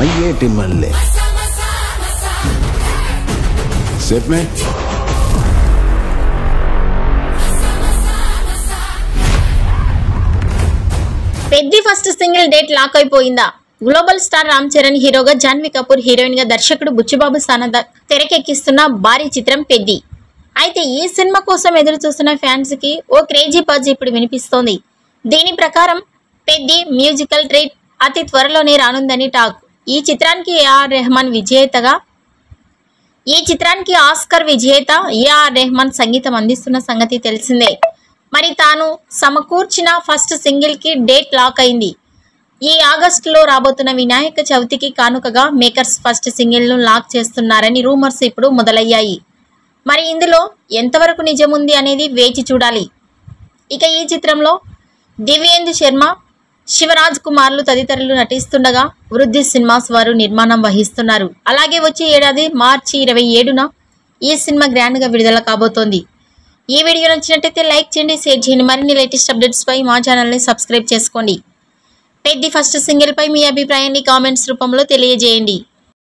ఏటి మళ్ళీ సేఫ్మే Peddi first single date lock అయిపోయిందా? గ్లోబల్ స్టార్ రామ్ చరణ్ హీరోగా, జాన్వీ కపూర్ హీరోయిన్ గా దర్శకుడు బుచ్చిబాబు సానంద తెరకెక్కిస్తున్న భారీ చిత్రం పెద్ది. అయితే ఈ సినిమా కోసం ఎదురు చూస్తున్న ఫ్యాన్స్ కి ఓ క్రేజీ బజ్ ఇప్పుడు వినిపిస్తోంది. దీని ప్రకారం పెద్ది మ్యూజికల్ ట్రీట్ అతి త్వరలోనే రానుందని టాక్. ఈ చిత్రానికి ఆస్కర్ విజేత ఏఆర్ రెహమాన్ సంగీతం అందిస్తున్న సంగతి తెలిసిందే. మరి తాను సమకూర్చిన ఫస్ట్ సింగిల్ కి డేట్ లాక్ అయింది. ఈ ఆగస్టులో రాబోతున్న వినాయక చవితికి కానుకగా మేకర్స్ ఫస్ట్ సింగిల్ ను లాక్ చేస్తున్నారని రూమర్స్ ఇప్పుడు మొదలయ్యాయి. మరి ఇందులో ఎంతవరకు నిజముంది అనేది వేచి చూడాలి. ఇక ఈ చిత్రంలో దివ్యేందు శర్మ, శివరాజ్ కుమార్లు తదితరులు నటిస్తుండగా వృద్ధి సినిమాస్ వారు నిర్మాణం వహిస్తున్నారు. అలాగే వచ్చే ఏడాది మార్చి 27న ఈ సినిమా గ్రాండ్ గా విడుదల కాబోతోంది. ఈ వీడియో నచ్చినట్లయితే లైక్ చేయండి, షేర్ చేయండి. మరిన్ని లేటెస్ట్ అప్డేట్స్ పై మా ఛానల్ని సబ్స్క్రైబ్ చేసుకోండి. పెద్ది ఫస్ట్ సింగిల్ పై మీ అభిప్రాయాన్ని కామెంట్స్ రూపంలో తెలియజేయండి.